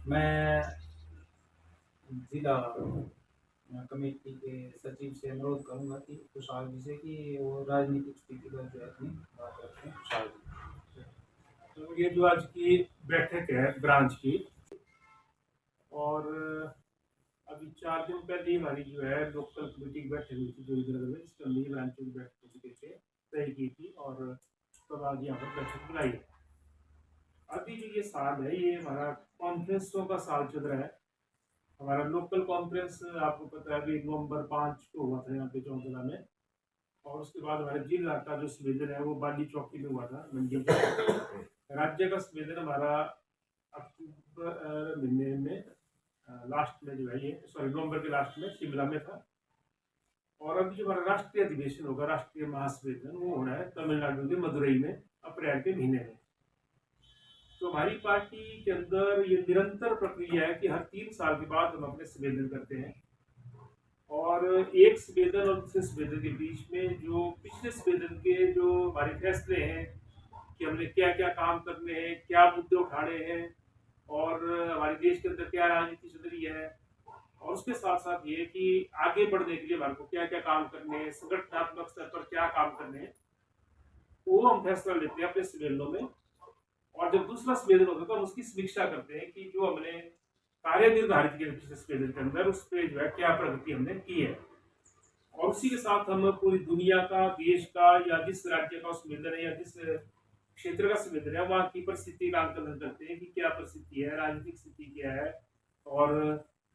मैं जिला कमेटी के सचिव से अनुरोध करूंगा कि खुशहाल जी से कि वो राजनीतिक स्थिति पर जो है अपनी बात रखें। खुशहाल जी। तो ये जो आज की बैठक है ब्रांच की, और अभी 4 दिन पहले ही हमारी जो है लोकल कमेटी की बैठक हुई थी जो इधर में, इसके अंदर ही ब्रांच की बैठक हो चुके थे, तय की थी, और तब आज यहाँ पर बैठक बुलाई है। अभी जो ये साल है ये हमारा कॉन्फ्रेंसों का साल चल रहा है। हमारा लोकल कॉन्फ्रेंस आपको पता है अभी नवंबर 5 को हुआ था यहाँ पे चौंतला में, और उसके बाद हमारे जिला का जो संवेदन है वो बाली चौकी में हुआ था मंडी में। राज्य का संवेदन हमारा अक्टूबर महीने में लास्ट में जो है ये नवंबर के लास्ट में शिमला में था। और अभी जो हमारा राष्ट्रीय अधिवेशन होगा, राष्ट्रीय महासम्मेलन, वो होना है तमिलनाडु के मदुरई में अप्रैल के महीने में। तो हमारी पार्टी के अंदर ये निरंतर प्रक्रिया है कि हर 3 साल के बाद हम अपने संवेदन करते हैं, और एक संवेदन और दूसरे संवेदन के बीच में जो पिछले संवेदन के जो हमारे फैसले हैं कि हमने क्या क्या काम करने हैं, क्या मुद्दे उठाने हैं, और हमारे देश के अंदर क्या राजनीति चल रही है, और उसके साथ साथ ये कि आगे बढ़ने के लिए हमारे को क्या क्या काम करने हैं, संगठनात्मक स्तर पर क्या काम करने हैं, वो हम फैसला लेते हैं अपने सम्मेलनों में। और जब दूसरा सम्मेलन होता है तो हम उसकी समीक्षा करते हैं कि जो हमने कार्य निर्धारित किया पिछले सम्मेलन के अंदर उस पर जो है क्या प्रगति हमने की है। और उसी के साथ हम पूरी दुनिया का, देश का, या जिस राज्य का सम्मेलन है या जिस क्षेत्र का संवेदन है वहाँ की परिस्थिति का आंकलन करते हैं कि क्या परिस्थिति है, राजनीतिक स्थिति क्या है, और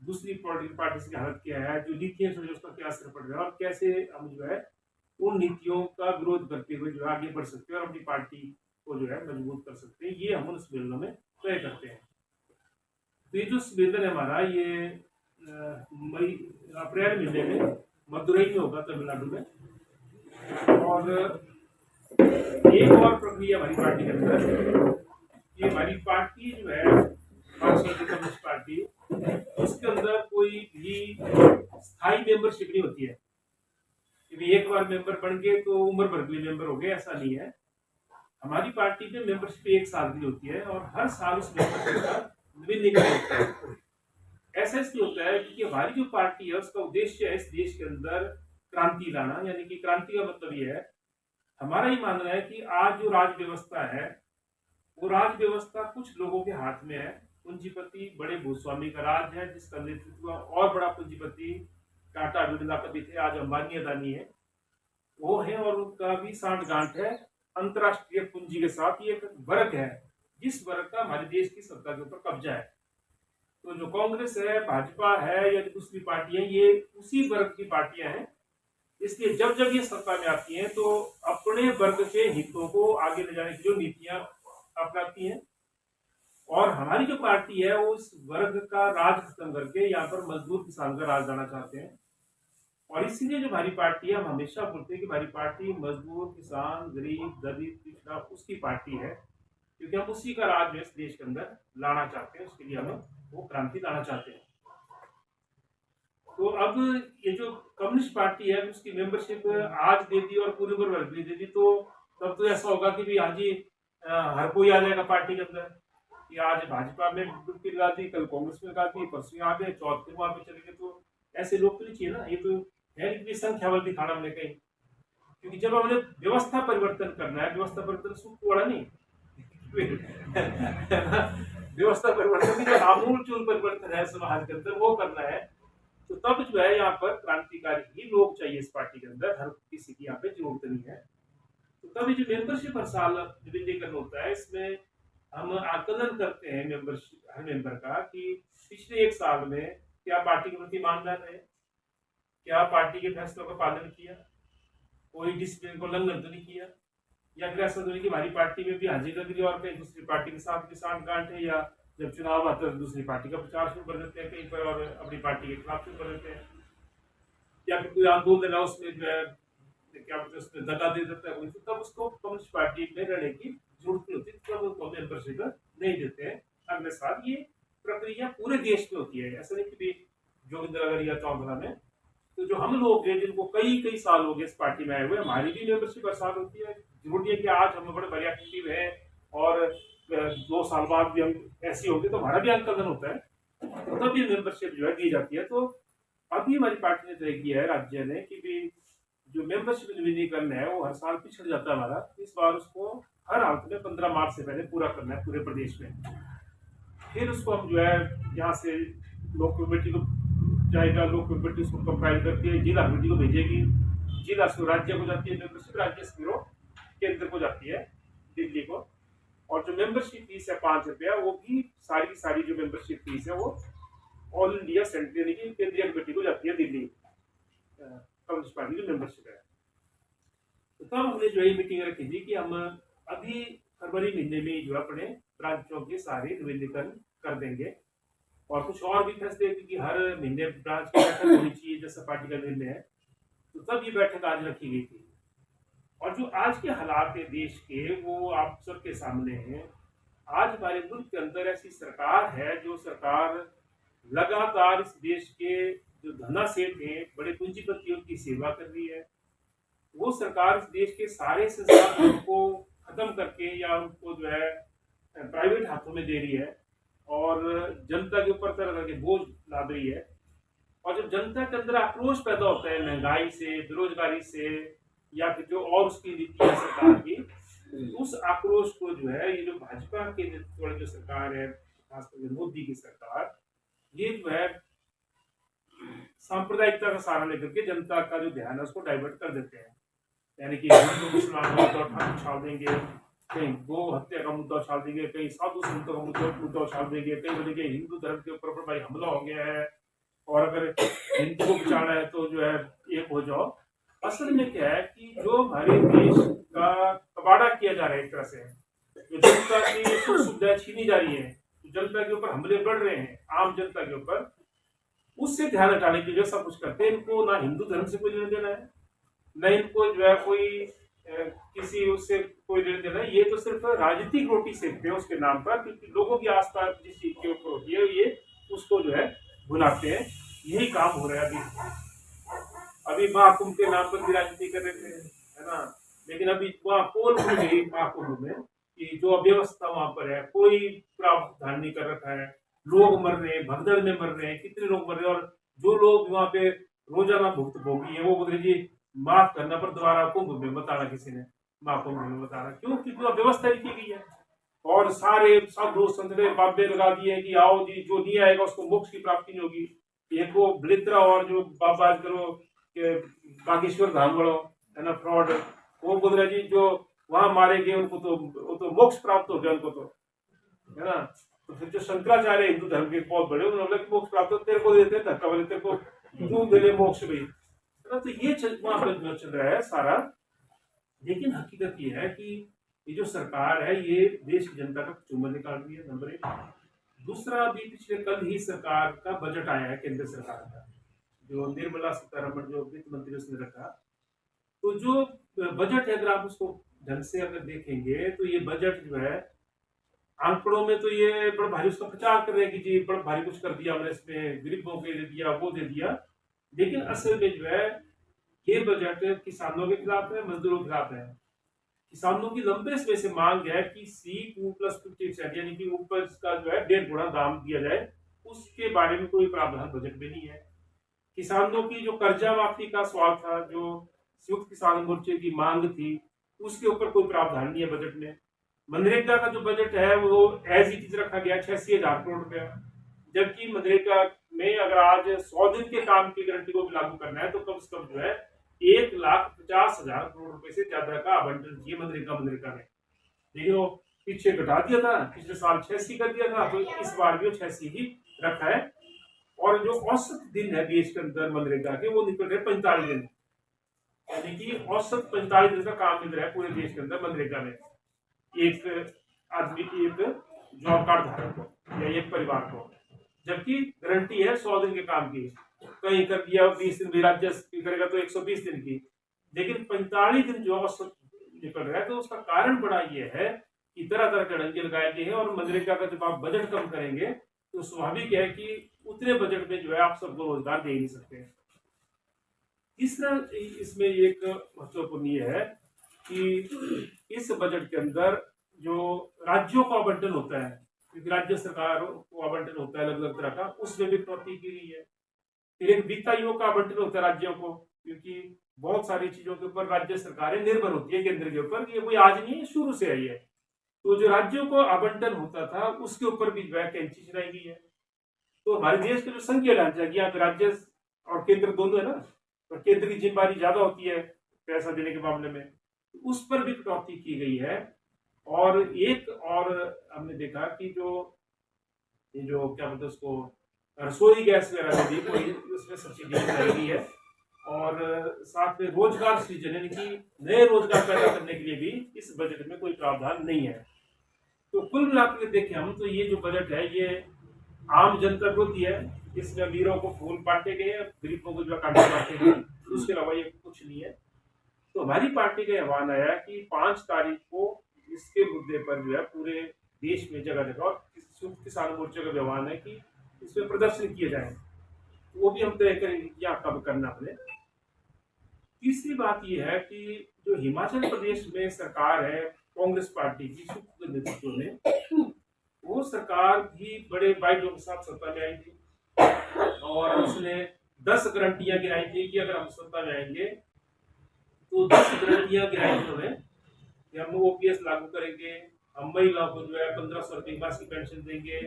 दूसरी पॉलिटिकल पार्टी की हालत क्या है, जो नीतियां चल रही है उसका क्या असर पड़ रहा है, और कैसे हम जो है उन नीतियों का विरोध करते हुए जो है आगे बढ़ सकते हैं और अपनी पार्टी को जो है मजबूत कर सकते हैं। ये हम उन सम्मेलनों में तय करते हैं। तो ये जो सम्मेलन है हमारा ये मई अप्रैल महीने में मदुरई में होगा तमिलनाडु में। और एक और प्रक्रिया हमारी पार्टी के अंदर, ये हमारी पार्टी जो है मार्क्सवादी कम्युनिस्ट पार्टी, उसके अंदर कोई भी स्थायी मेंबरशिप नहीं होती है। क्योंकि एक बार मेंबर बन गए तो उम्र भर के लिए मेंबर हो गए, ऐसा नहीं है। हमारी पार्टी में मेंबरशिप 1 साल की होती है और हर साल उस मेंबरशिप का नवीनीकरण होता है। ऐसा इसलिए होता है क्योंकि हमारी जो पार्टी है उसका उद्देश्य है इस देश के अंदर क्रांति लाना। यानी कि क्रांति का मतलब ये है, हमारा ये मानना है कि आज जो राज व्यवस्था है वो राज व्यवस्था कुछ लोगों के हाथ में है। पूंजीपति बड़े भूस्वामी का राज है जिसका नेतृत्व और बड़ा पूंजीपति टाटा बिरला कभी थे, आज अंबानी अदानी है, वो है, और उनका भी सांठ गांठ है अंतरराष्ट्रीय पूंजी के साथ। ये एक वर्ग है जिस वर्ग का हमारे देश की सत्ता के ऊपर कब्जा है। तो जो कांग्रेस है, भाजपा है या दूसरी पार्टियां, ये उसी वर्ग की पार्टियां हैं। इसलिए जब जब ये सत्ता में आती हैं तो अपने वर्ग के हितों को आगे ले जाने की जो नीतियां अपनाती हैं, और हमारी जो पार्टी है वो इस वर्ग का राज खत्म करके यहाँ पर मजदूर किसान का राज लाना चाहते हैं। और इसीलिए जो हमारी पार्टी है, हम हमेशा बोलते हैं कि हमारी पार्टी मजदूर, किसान, गरीब, दलित, पिछड़ा उसकी पार्टी है, क्योंकि हम उसी का राज इस देश के अंदर लाना चाहते हैं। उसके लिए हम वो क्रांति लाना चाहते हैं। तो अब ये जो कम्युनिस्ट पार्टी है उसकी मेंबरशिप आज दे दी और पूरी उम्र भर भी दे दी, तो तब तो ऐसा होगा कि हाँ जी हर कोई आ जाएगा पार्टी के अंदर, कि आज भाजपा में डुबकी लगा दी, कल कांग्रेस में लगा दी, परसों आ गए, चौथे वहां पे चले गए। तो ऐसे लोग तो नहीं चाहिए ना। ये तो है इतनी संख्या बल दिखाना हमने कहीं, क्योंकि जब हमने व्यवस्था परिवर्तन करना है, व्यवस्था परिवर्तन सूत्र वाला नहीं व्यवस्था परिवर्तन की जो आमूल चूल परिवर्तन है समाज के अंदर वो करना है, तो तब जो है यहाँ पर क्रांतिकारी ही लोग चाहिए इस पार्टी के अंदर, हर किसी की यहाँ पे जरूरत नहीं है। तो तब ये जो मेंबरशिप हर साल विलीनीकरण होता है, इसमें हम आकलन करते हैं मेंबरशिप हर मेंबर का कि पिछले 1 साल में क्या पार्टी के प्रति ईमानदार रहे, क्या पार्टी के फैसलों का पालन किया, कोई डिसिप्लिन को उल्लंघन तो नहीं किया, या फिर ऐसा तो नहीं कि हमारी पार्टी में भी हाजिर लग रही है और कहीं दूसरी पार्टी के साथ भी सांठ-गांठ है, या जब चुनाव आता है तो दूसरी पार्टी का प्रचार शुरू कर देते हैं कहीं पर और अपनी पार्टी के खिलाफ शुरू कर देते हैं, या फिर कोई आंदोलन है उसमें जो है क्या बोलते हैं उसमें दगा दे देता है कोई, तो तब उसको कम्युनिस्ट पार्टी में रहने की जरूरत नहीं होती, तब उसको मेंबरशिप नहीं देते हैं अगले साल। ये प्रक्रिया पूरे देश में होती है, ऐसा नहीं कि जोगिंद्रनगर या चौंधला में। तो जो हम लोग हैं जिनको कई कई साल हो गए इस पार्टी में आए हुए, हमारी भी मेंबरशिप हर साल होती है। जरूरी है कि आज हम बड़े बड़े एक्टिव हैं और 2 साल बाद भी हम ऐसे होंगे तो हमारा भी अंकलन होता है, तो तब भी मेंबरशिप जो है दी जाती है। तो अभी हमारी पार्टी ने तय किया है राज्य ने कि भी जो मेंबरशिप नवीनीकरण है वो हर साल पिछड़ जाता है हमारा, इस बार उसको हर हालत में 15 मार्च से पहले पूरा करना है पूरे प्रदेश में। फिर उसको हम जो है यहाँ से लोक कमेटी को जाएगा, लोक कमेटी उसको कंपाइल करके जिला कमेटी को भेजेगी, जिला से राज्य को जाती है मेंबरशिप, राज्य से फिर केंद्र को जाती है दिल्ली को। और जो मेंबरशिप फीस है 5 रुपया, वो भी सारी की सारी जो मेंबरशिप फीस है वो ऑल इंडिया सेंट्रल यानी कि केंद्रीय कमेटी को जाती है दिल्ली कम्युनिस्ट पार्टी की मेंबरशिप है। तो तब हमने जो है मीटिंग रखी थी कि हम अभी फरवरी महीने में जो अपने ब्रांचों के सारे नवीनीकरण कर देंगे, और कुछ और भी फैसले कि हर महीने ब्रांच की बैठक होनी चाहिए जैसा पार्टी का निर्णय है। तो तब ये बैठक आज रखी गई थी। और जो आज के हालात है देश के वो आप सबके सामने हैं। आज हमारे मुल्क के अंदर ऐसी सरकार है जो सरकार लगातार इस देश के जो धनासेठ हैं, बड़े पूंजीपतियों की सेवा कर रही है। वो सरकार इस देश के सारे संसाधनों को खत्म करके या उनको जो है प्राइवेट हाथों में दे रही है और जनता के ऊपर तरह तरह के बोझ लाद रही है। और जब जनता के अंदर आक्रोश पैदा होता है महंगाई से, बेरोजगारी से, या फिर जो और उसकी नीतियां सरकार की, उस आक्रोश को जो है ये जो भाजपा के नेतृत्व वाली जो सरकार है, खासकर मोदी की सरकार, ये जो है सांप्रदायिकता का सहारा लेकर के जनता का जो ध्यान है उसको डाइवर्ट कर देते हैं। यानी कि हिंदू मुसलमान का मुद्दा उछाल देंगे, कहीं गो हत्या का मुद्दा उछाल देंगे, कहीं साधु संतों का मुद्दा उछाल देंगे, कहीं बोलेंगे हिंदू धर्म के ऊपर भाई हमला हो गया है और अगर हिंदू को बचाना है तो जो है एक हो जाओ। असल में क्या है कि जो हमारे देश का कबाड़ा किया जा रहा है, एक तरह से जो जनता की सुख सुविधाएं छीनी जा रही है, जनता के ऊपर हमले बढ़ रहे हैं, आम जनता के ऊपर, उससे ध्यान हटाने के लिए सब कुछ करते हैं। इनको ना हिंदू धर्म से कोई लेना देना है, न इनको जो है कोई किसी उससे कोई लेना देना है। ये तो सिर्फ राजनीतिक रोटी सेकते हैं उसके नाम पर, क्योंकि लोगों की आस्था जिस चीज के ऊपर होती है ये उसको जो है भुलाते हैं। यही काम हो रहा है अभी महाकुंभ के नाम पर भी राजनीति कर रहे थे, है ना। लेकिन अभी वहाँ पोल खुल गई महाकुंभ में कि जो अव्यवस्था वहां पर है, कोई प्रावधान नहीं कर रखा है, लोग मर रहे हैं, भगदड़ में मर रहे हैं, कितने लोग मर रहे हैं। और जो लोग वहां पे रोजाना भुक्तभोगी है वो बोल रहे जी माफ करना पर दोबारा कुंभ में बताना, किसी ने महाकुंभ में बताना क्यों, क्योंकि व्यवस्था की गई है। और सारे साधु संत ने बाबे लगा दिए कि आओ जी जो नहीं आएगा उसको मोक्ष की प्राप्ति नहीं होगी। एक वो बलित्रा और जो बाबा करो बागेश्वर धाम वालों है ना फ्रॉड, वो बोल रहे जी जो वहां मारे गए उनको तो वो तो मोक्ष प्राप्त हो गया उनको तो, है ना। तो फिर जो शंकराचार्य हिंदू धर्म के बहुत बड़े, उन्होंने बोला कि मोक्ष प्राप्त हो, तेरे को देते हैं धक्का वाले, तेरे को क्यों मिले मोक्ष भी, है ना। तो ये वहां पर चल रहा है सारा। लेकिन हकीकत ये है कि ये जो सरकार है ये देश की जनता का चूमर निकाल रही है, नंबर एक। दूसरा, अभी पिछले कल ही सरकार का बजट आया है, केंद्र सरकार का, जो निर्मला सीतारमण जो वित्त मंत्री उसने रखा। तो जो बजट है अगर आप उसको ढंग से अगर देखेंगे तो ये बजट जो है आंकड़ों में तो ये बड़ा भारी उसका प्रचार कर रहे हैं कि जी बड़ा भारी कुछ कर दिया हमने, इसमें गरीबों के लिए दिया, वो दे दिया। लेकिन असल में जो है ये बजट किसानों के खिलाफ है, मजदूरों के खिलाफ है। किसानों की लंबे समय से मांग है कि C2+50% यानी कि उपज का जो है 1.5 गुना दाम दिया जाए, उसके बारे में कोई प्रावधान बजट में नहीं है। किसानों की जो कर्जा माफी का सवाल था, जो संयुक्त किसान मोर्चे की मांग थी, उसके ऊपर कोई प्रावधान नहीं है बजट में। मनरेगा का जो बजट है वो एज इट इज रखा गया 86,000 करोड़ रुपया, जबकि मनरेगा में अगर आज 100 दिन के काम की गारंटी को भी लागू करना है तो कम से कम जो है 1,50,000 करोड़ रुपए से ज्यादा का आवंटन चाहिए मनरेगा में। लेकिन वो पीछे घटा दिया था, पिछले साल 86 कर दिया था, तो इस बार भी 86 ही रखा है। और जो औसत दिन है देश के अंदर मनरेगा के वो निकल रहे 45 दिन, यानी कि औसत 45 दिन का काम मिल रहा है पूरे देश के अंदर मनरेगा में, एक आदमी की, एक जॉब कार्ड धारक को या एक परिवार को। जबकि गारंटी है 100 दिन के काम की, कहीं कर दिया 20 दिन भी, राज्य करेगा तो 120 दिन की, लेकिन 45 दिन जो औसत निकल रहा है। तो उसका कारण बड़ा ये है कि तरह तरह के डंके लगाए गए हैं। और मनरेगा का जब आप बजट कम करेंगे तो स्वाभाविक है कि उतने बजट में जो है आप सबको रोजगार दे नहीं सकते। तीसरा इसमें एक महत्वपूर्ण ये है कि इस बजट के अंदर जो राज्यों का आवंटन होता है, क्योंकि राज्य सरकार को आवंटन होता है अलग अलग तरह का, उसमें भी कटौती की गई है। फिर एक वित्त आयोग का आवंटन होता है राज्यों को, क्योंकि बहुत सारी चीजों के ऊपर राज्य सरकारें निर्भर होती है केंद्र के ऊपर, ये कोई आज नहीं है, शुरू से आई है। तो जो राज्यों को आवंटन होता था उसके ऊपर भी वह कैंची चलाई गई है। तो हमारे देश का जो संघीय ढांचा है, यहाँ पे राज्य और केंद्र दोनों है ना, और केंद्र की जिम्मेदारी ज्यादा होती है पैसा देने के मामले में, तो उस पर भी कटौती की गई है। और एक और हमने देखा कि जो ये जो क्या बोलते हैं उसको, रसोई गैस वगैरह में भी कोई उसमें सब्सिडी लगाई गई है। और साथ में रोजगार सृजन यानी कि नए रोजगार पैदा करने के लिए भी इस बजट में कोई प्रावधान नहीं है। तो कुल मिलाकर देखें हम तो ये जो बजट है ये आम जनता को दिया है, इसमें अमीरों को फूल बांटे गए हैं, गरीबों को जो कांटे बांटे गए, उसके अलावा ये कुछ नहीं है। तो हमारी पार्टी का आह्वान आया कि 5 तारीख को इसके मुद्दे पर जो है पूरे देश में जगह जगह, और संयुक्त किसान मोर्चे का आह्वान है कि इसमें प्रदर्शन किए जाए। वो भी हम तय करेंगे क्या कब करना अपने। तीसरी बात यह है कि जो हिमाचल प्रदेश में सरकार है कांग्रेस पार्टी की सुख के नेतृत्व में, वो सरकार भी बड़े बाइटों के साथ सत्ता में आई थी और उसने 10 गारंटियां गिनाई थी कि अगर हम सत्ता में आएंगे तो 10 गारंटियां गिनाई उन्होंने कि हम ओपीएस लागू करेंगे, हम महिलाओं को जो है 1500 रुपये की मासिक पेंशन देंगे।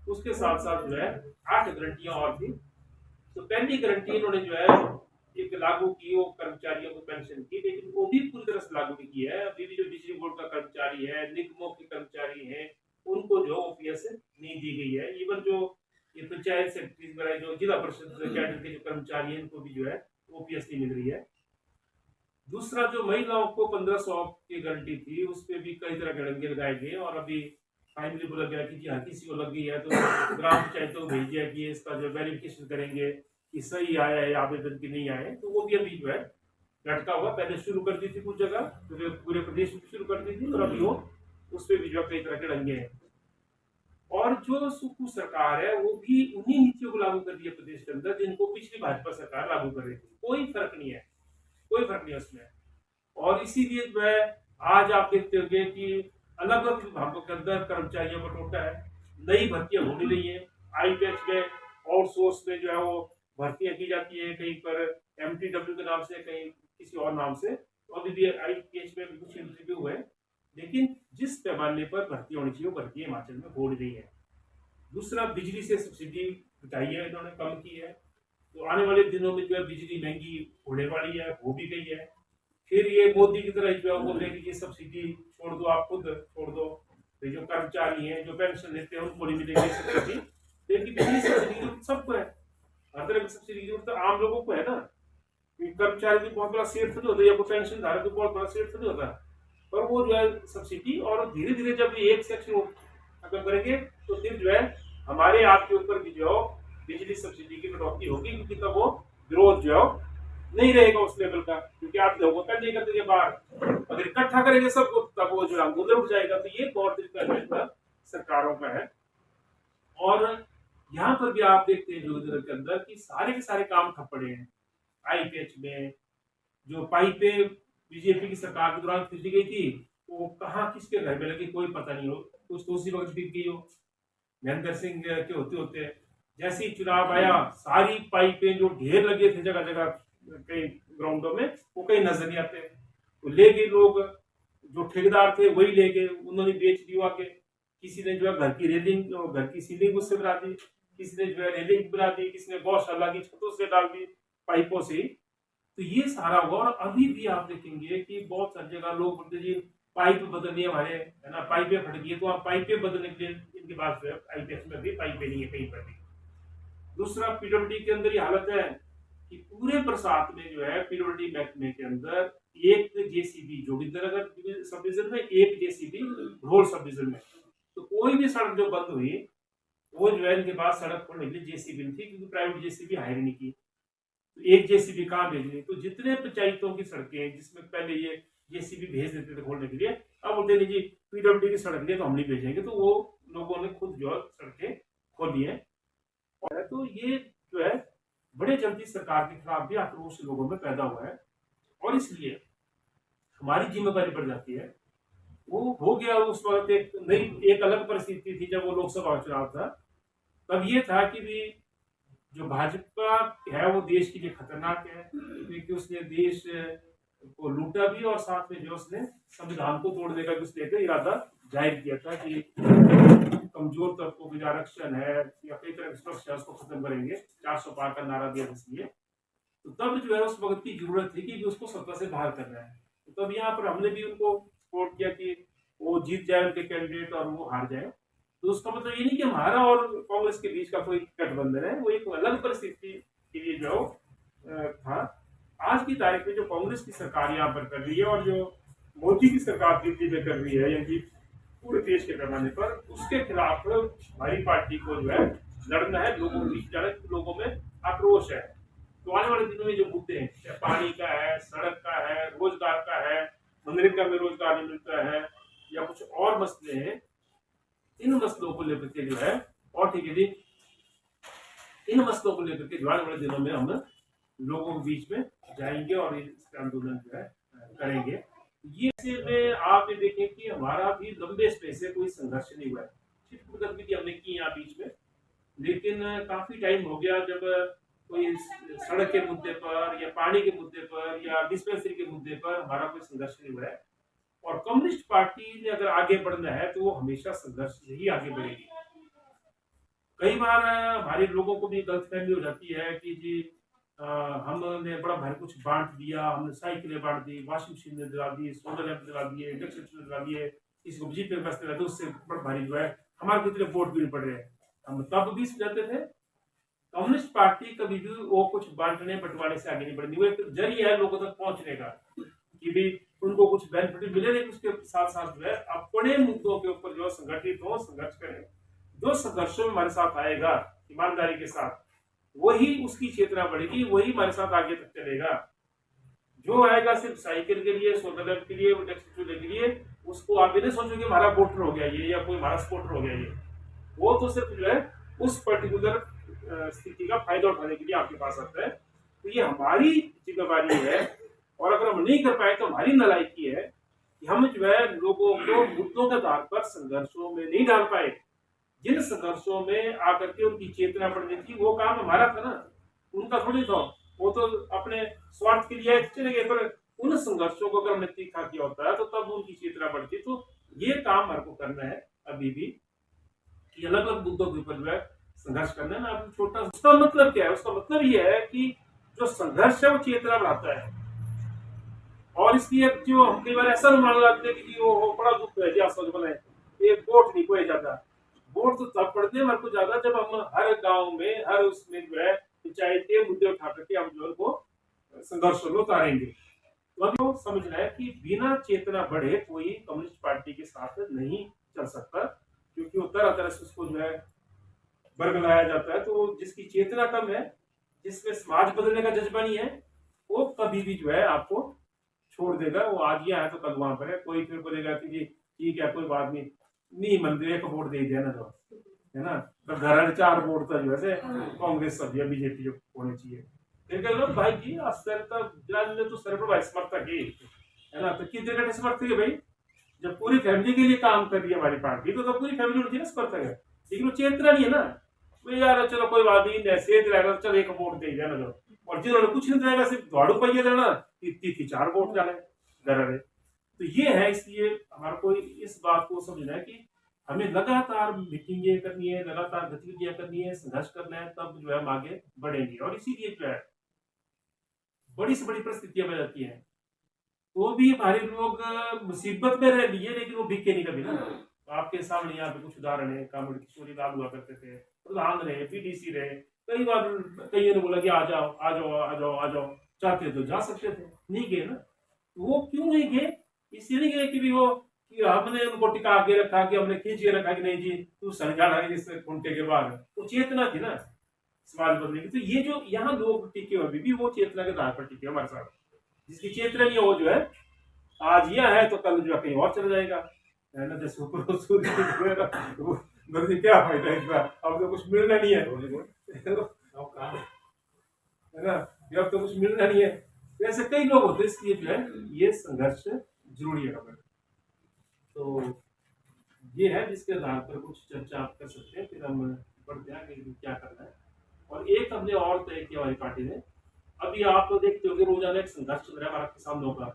उसके साथ साथ जो है 8 गारंटियां और थी। तो पहली गारंटी इन्होंने जो है एक लागू की, वो कर्मचारियों को पेंशन की, लेकिन वो भी पूरी तरह से लागू नहीं की है। अभी भी जो बिजली बोर्ड का कर्मचारी है, निगमों के कर्मचारी हैं, उनको जो ओपीएस नहीं दी गई है। इवन जो ये पंचायत सेक्रेटरी वगैरह जो जिला परिषद कैडर के जो कर्मचारी हैं, इनको भी जो है ओपीएस नहीं मिल रही है। दूसरा, जो महिलाओं को 1500 की गारंटी थी, उस पर भी कई तरह के डंगे लगाए गए और अभी फाइनली बोला गया कि जी हाँ किसी को लग गई है तो ग्राम पंचायतों को भेज दिया कि इसका जो वेरिफिकेशन करेंगे कि सही आया है आवेदन की नहीं आए। तो वो भी अभी जो है लटका हुआ, पहले शुरू कर दी थी कुछ जगह, तो पूरे प्रदेश में शुरू कर दी थी, और अभी वो उस पर भी जो है कई तरह के डंगे हैं। और जो सुखू सरकार है वो भी उन्हीं नीतियों को लागू कर दिया प्रदेश के अंदर जिनको पिछली भाजपा सरकार लागू कर रही थी। कोई फर्क नहीं है, कोई फर्क नहीं है उसमें। और इसीलिए जो है आज आप देखते होंगे कि अलग अलग विभागों के अंदर कर्मचारियों का टोटा है, नई भर्तियां हो नहीं रही है। आईपीएच में आउटसोर्स में जो है वो भर्तियां की जाती है, कहीं पर एमटीडब्ल्यू के नाम से, कहीं किसी और नाम से। तो अभी भी आईपीएच में कुछ इंटरव्यू हुए, लेकिन जिस पैमाने पर भर्ती होनी चाहिए वो भर्ती हिमाचल में हो रही है। दूसरा, बिजली से सब्सिडी घटाई है इन्होंने, कम की है। तो आने वाले दिनों में जो है बिजली महंगी होने वाली है, हो भी गई है। फिर ये मोदी की तरह जो है बोल रहे हैं कि ये सब्सिडी छोड़ दो, आप खुद छोड़ दो, तो जो कर्मचारी हैं जो पेंशन लेते हैं उनको नहीं मिलेगी सब्सिडी। लेकिन बिजली सब्सिडी की सबको है, हर तरह की सब्सिडी की जरूरत आम लोगों को है ना। कर्मचारी भी बहुत बड़ा शेयर थोड़ी होता है, या कोई पेंशन धारक भी बहुत बड़ा शेयर थोड़ी होता है, पर वो जो है सब्सिडी। और धीरे धीरे जब ये एक सेक्शन खत्म करेंगे तो फिर जो है हमारे आपके ऊपर भी जो बिजली सब्सिडी की कटौती होगी, क्योंकि तब वो विरोध जो है नहीं रहेगा उस लेवल का, क्योंकि आप लोगों का नहीं करते बाहर, अगर इकट्ठा करेंगे सबको तब वो जो आंदोलन उठ जाएगा। तो ये तौर तरीका सरकारों का है। और यहाँ पर भी आप देखते हैं योजना के अंदर कि सारे के सारे काम ठप पड़े हैं। आईपीएच में जो पाइपें बीजेपी की सरकार के दौरान खरीदी गई थी, वो कहाँ किसके घर में लगी कोई पता नहीं हो, कुछ तो उसी वक्त बिक गई हो महेंद्र सिंह के होते होते। जैसे ही चुनाव आया, सारी पाइपें जो ढेर लगे थे जगह जगह कई ग्राउंडों में, वो कहीं नजर नहीं आते। तो ले गए लोग, जो ठेकेदार थे वही ले गए, उन्होंने बेच दी आके। किसी ने जो है घर की रेलिंग, घर की सीलिंग उससे बना दी, किसी ने जो है रेलिंग बना दी, किसी ने गौशाला की छतों से डाल दी पाइपों से। तो ये सारा हुआ। और अभी भी आप देखेंगे कि बहुत सारी जगह लोग बोलते जी पाइप बदलनी हमारे, है ना, पाइपें फट गई, तो आप पाइपें बदलने के लिए इनके पास जो है आईपीएच में भी पाइपें नहीं है कहीं पर भी। दूसरा, पीडब्ल्यूडी के अंदर ये हालत है कि पूरे बरसात में जो है पीडब्ल्यूडी महकमे के अंदर एक जेसीबी, जोगिंदरनगर सब डिवीजन में एक जेसीबी, रोड सब डिवीजन में। तो कोई भी सड़क जो बंद हुई, वो जो है इनके पास सड़क खोलने के लिए जेसीबी नहीं थी, क्योंकि प्राइवेट जेसीबी हायर नहीं की। तो एक जेसीबी कहाँ भेजनी। तो जितने पंचायतों की सड़कें जिसमें पहले ये जेसीबी भेज देते थे खोलने के लिए, अब बोलते नहीं जी पीडब्ल्यूडी की सड़क लिए तो हम नहीं भेजेंगे। तो वो लोगों ने खुद जो सड़कें खोली है। तो ये जो है बड़े जल्दी सरकार के खिलाफ भी आक्रोश लोगों में पैदा हुआ है। और इसलिए हमारी जिम्मेदारी बढ़ जाती है वो हो गया। उस वक्त एक अलग परिस्थिति थी जब वो लोकसभा चुनाव था। तब ये था कि भी जो भाजपा है वो देश के लिए खतरनाक है, क्योंकि उसने देश को लूटा भी और साथ में जो उसने संविधान को तोड़ने का भी उसने एक इरादा जाहिर किया था कि कमजोर तबकों की जो आरक्षण है या कई तरह की सुरक्षा है उसको खत्म करेंगे। 400 पार का नारा दिया इसलिए। तो तब जो है उस वक्त की जरूरत थी कि उसको सत्ता से बाहर करना है। तो तब यहाँ पर हमने भी उनको सपोर्ट किया कि वो जीत जाए उनके कैंडिडेट और वो हार जाए। तो उसका मतलब ये नहीं कि हमारा और कांग्रेस के बीच का कोई गठबंधन है, वो एक अलग परिस्थिति के लिए जो था। आज की तारीख में जो कांग्रेस की सरकार यहाँ पर कर रही है और जो मोदी की सरकार दिल्ली में कर रही है, यानी पूरे देश के पैमाने पर, उसके खिलाफ हमारी पार्टी को जो है लड़ना है। लोगों के बीच जाना, लोगों में आक्रोश है। तो आने वाले दिनों में जो मुद्दे हैं, चाहे पानी का है, सड़क का है, रोजगार का है, मनरेगा में रोजगार नहीं मिलता है, या कुछ और मसले हैं, इन मसलों को लेकर के जो है, और ठीक है जी, इन मसलों को लेकर के जो आने वाले दिनों में हम लोगों के बीच में जाएंगे और इस आंदोलन जो है करेंगे। ये में आप ये देखें कि हमारा भी लंबे समय से कोई संघर्ष नहीं हुआ है। सिर्फ गतिविधि हमने की यहाँ बीच में, लेकिन काफी टाइम हो गया जब कोई सड़क के मुद्दे पर या पानी के मुद्दे पर या डिस्पेंसरी के मुद्दे पर हमारा कोई संघर्ष नहीं हुआ है। और कम्युनिस्ट पार्टी ने अगर आगे बढ़ना है तो वो हमेशा संघर्ष से ही आगे बढ़ेगी। कई बार हमारे लोगों को भी गलतफहमी हो जाती है कि जी हमने बड़ा भारी कुछ बांट दिया, हमने साइकिलें बांट दी, वॉशिंग मशीन दिला दी, सोलर लैंप दिला दिए, इंडक्शन चूल्हे दिला दिए, इसको जीपे में दिला दिए, उससे बड़ा भारी जो है हमारे कितने वोट भी नहीं पड़ रहे हैं। हम तब भी समझाते थे कम्युनिस्ट पार्टी कभी भी वो कुछ बांटने बंटवाने से आगे नहीं बढ़नी, वो एक जरिया है लोगों तक पहुंचने का कि भी उनको कुछ बेनिफिट मिले, लेकिन उसके साथ साथ जो है अपने मुद्दों के ऊपर जो संगठित हो, संघर्ष करें। जो संघर्षों में हमारे साथ आएगा ईमानदारी के साथ, वही उसकी चेतना बढ़ेगी, वही हमारे साथ आगे तक चलेगा। जो आएगा सिर्फ साइकिल के लिए, सोलर लैंप के लिए, इंडक्शन चूल्हे के लिए, उसको आप ये नहीं सोचोगे हमारा वोटर हो गया ये या कोई हमारा सपोर्टर हो गया ये। वो तो सिर्फ जो है उस पर्टिकुलर स्थिति का फायदा उठाने के लिए आपके पास आता है। तो ये हमारी जिम्मेवारी है, और अगर हम नहीं कर पाए तो हमारी नालायकी है कि हम जो है लोगों को मुद्दों के आधार पर संघर्षों में नहीं डाल पाए। जिन संघर्षों में आकर के उनकी चेतना बढ़नी थी, वो काम हमारा था ना, उनका थोड़ी था। वो तो अपने स्वार्थ के लिए चले गए, पर उन संघर्षों को अगर हमने तीखा किया होता है तो तब उनकी चेतना बढ़ती। तो ये काम हमारे को करना है अभी भी, कि अलग अलग मुद्दों के ऊपर जो है संघर्ष करना है ना। छोटा उसका मतलब क्या है? उसका मतलब ये है कि जो संघर्ष है वो चेतना बढ़ाता है। और इसलिए जो हम कई बार ऐसा मान लाते हैं कि वो बड़ा दुख है एक वोट नहीं कोई ज्यादा। वोट तो तब पड़ते हैं हमारे को ज्यादा जब हम हर गांव में, हर उसमें जो है पंचायत के मुद्दे उठा करके हम जो उनको संघर्षों में उतारेंगे। तो हमें समझना है कि बिना चेतना बढ़े कोई कम्युनिस्ट पार्टी के साथ नहीं चल सकता, क्योंकि वो तरह तरह से उसको जो है बरगलाया जाता है। तो जिसकी चेतना कम है, जिसमें समाज बदलने का जज्बा नहीं है, वो कभी भी जो है आपको छोड़ देगा। वो आज यहाँ है तो कल वहां पर है। कोई फिर बोलेगा कि जी ठीक है कोई बात नहीं मंदिर एक वोट दे दिया ना, जो है ना, तो घर 4 वोट तो जो है कांग्रेस सब या बीजेपी जो होनी चाहिए। फिर कह लो भाई जी तो सर पर भाई समर्थक है ना, तो किस जगह समर्थक है भाई? जब पूरी फैमिली के लिए काम कर रही है हमारी पार्टी, तो पूरी फैमिली होनी चाहिए समर्थक है। लेकिन वो चेतना नहीं है ना, तो यार चलो कोई बात नहीं, ऐसे दिलाएगा चलो एक वोट दे दिया ना जो, और जिन्होंने कुछ नहीं दिलाएगा सिर्फ दौड़ू पहिए देना, 4 वोट जाने घर। तो ये है, इसलिए हमारे को इस बात को समझना है कि हमें लगातार मीटिंगें करनी है, लगातार गतिविधियां करनी है, संघर्ष करना है, तब जो है हम आगे बढ़ेंगे। और इसीलिए जो है बड़ी से बड़ी परिस्थितियां बन जाती हैं, तो भी हमारे लोग मुसीबत में रह लिए, लेकिन वो बिके नहीं कभी ना। तो आपके सामने यहाँ पे कुछ उदाहरण है, कामड़ किशोरी लाल हुआ करते थे, प्रधान रहे, पीडीसी रहे, कई बार कईयों ने बोला कि आ जाओ आ जाओ आ जाओ आ जाओ, चाहते तो जा सकते थे, नहीं गए ना। वो क्यों नहीं गए? इसलिए नहीं गए कि वो कि हमने उनको टिका के रखा, कि हमने खींच के रखा कि नहीं जी तू संजाना है जिससे घंटे के बाद, तो चेतना थी ना समाज बदलने की। तो ये जो यहाँ लोग टिके हुए भी वो चेतना के आधार पर टिके हमारे साथ। जिसकी चेतना नहीं है वो जो है आज यह है तो कल जो है कहीं और चला जाएगा, है ना। जैसे क्या फायदा इसका, अब तो कुछ मिलना नहीं है ना, अब तो कुछ मिलना नहीं है। ऐसे कई लोग होते हैं, इसलिए जो है ये संघर्ष जरूरी है। तो ये है जिसके आधार पर कुछ चर्चा आप कर सकते हैं, फिर हम बढ़ते हैं आगे कि क्या करना है। और एक हमने और तय किया हमारी पार्टी ने, अभी आप तो देखते होंगे रोजाना एक संघर्ष चल रहा है हमारा किसानों का,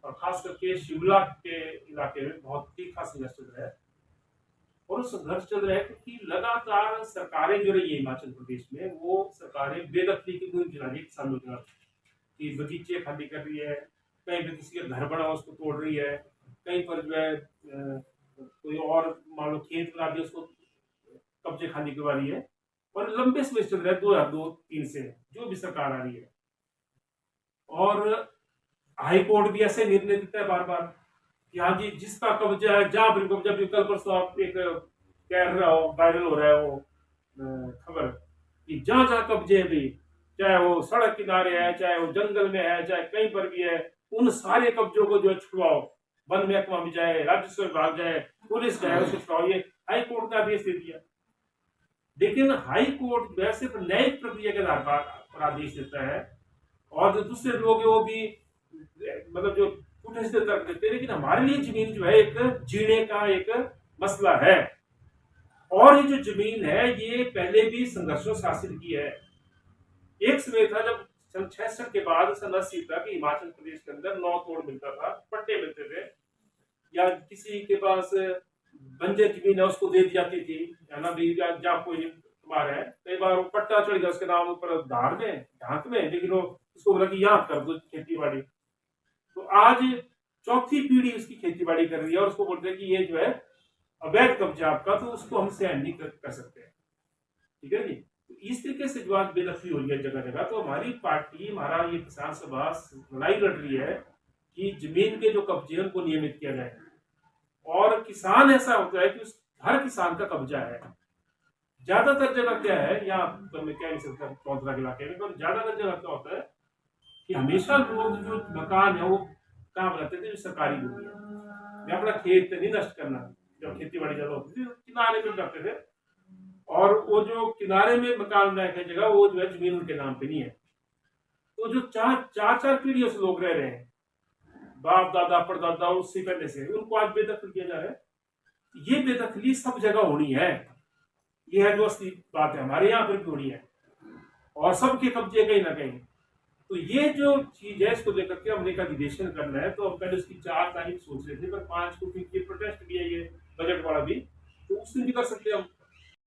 और खास करके शिमला के इलाके में बहुत तीखा संघर्ष चल रहा है। और संघर्ष चल रहा है क्योंकि लगातार सरकारें जो रही है हिमाचल प्रदेश में, वो सरकारें बेदखली की मुहिम चला रही है किसानों के खिलाफ, कि बगीचे खाली कर रही है, कहीं पे किसी का घर बना उसको तोड़ रही है, कहीं पर जो है कोई और मान लो खेत बना दिया उसको कब्जे खाने की बारी है। और लंबे समय से चल रहा है 2002-3 से जो भी सरकार आ रही है। और हाई कोर्ट भी ऐसे निर्णय देता है बार बार कि हाँ जी जिसका कब्जा है जहां पर कब्जा भी, कल परसों आप एक कह रहा हो वायरल हो रहा है वो खबर कि जहां जहां कब्जे है भी, चाहे वो सड़क किनारे है, चाहे वो जंगल में है, चाहे कहीं पर भी है, उन सारे कब्जों को जो है छुड़वाओ, वन महकमा भी जाए, राजस्व विभाग जाए, पुलिस जाए, उसको छुड़वाओ। ये हाई कोर्ट का आदेश दे दिया। लेकिन हाई कोर्ट वैसे तो न्यायिक प्रक्रिया के आधार पर आदेश देता है, और जो दूसरे लोग हैं वो भी मतलब जो पुलिस से तर्क देते हैं, लेकिन हमारे लिए जमीन जो है एक जीने का एक मसला है। और ये जो जमीन है ये पहले भी संघर्षों से हासिल की है। एक समय था जब सन 66 के बाद सन 80 तक हिमाचल प्रदेश के अंदर 9 तोड़ मिलता था, पट्टे मिलते थे, या किसी के पास बंजर जमीन है उसको दे दी जाती थी, है ना भी, जहाँ कोई तुम्हारा है, कई बार वो पट्टा चढ़ गया उसके नाम ऊपर धार में ढांक में, लेकिन वो उसको बोला कि यहाँ कर दो खेती बाड़ी। तो आज चौथी पीढ़ी उसकी खेती बाड़ी कर रही है, और उसको बोलते हैं कि ये जो है अवैध कब्जा आपका, तो उसको हम सहन नहीं कर सकते। ठीक है जी। तो इस तरीके से जो आज बेदखली हो रही है जगह जगह, तो हमारी पार्टी, हमारा ये किसान सभा लड़ाई लड़ रही है कि जमीन के जो कब्जे उनको नियमित किया जाए। और किसान ऐसा होता है कि उस हर किसान का कब्जा है। ज्यादातर जगह क्या है, यहाँ तो मैं कह नहीं सकता चौधरा के इलाके में, पर ज्यादातर जगह क्या होता है कि हमेशा लोग जो मकान है वो कहाँ बनाते थे, जो सरकारी भूमि है, मैं अपना खेत नहीं नष्ट करना, जब खेती बाड़ी ज्यादा होती थी किनारे में करते थे, और वो जो किनारे में मकान बनाए गए जगह वो जो है जमीन उनके नाम पे नहीं है। तो जो चार पीढ़ियों से लोग रह रहे हैं, बाप दादा परदादा, उससे पहले से, उनको आज बेदखल किया जा रहा है। ये बेदखली सब जगह होनी है, ये है जो असली बात है, हमारे यहाँ पर भी होनी है, और सबके कब्जे कहीं ना कहीं। तो ये जो चीज है इसको लेकर के हमने एक अधिवेशन करना है, तो हम पहले उसकी 4 तारीख सोच रहे थे, पर 5 को क्योंकि प्रोटेस्ट भी है, ये बजट वाला भी, तो उस दिन भी कर सकते हैं हम।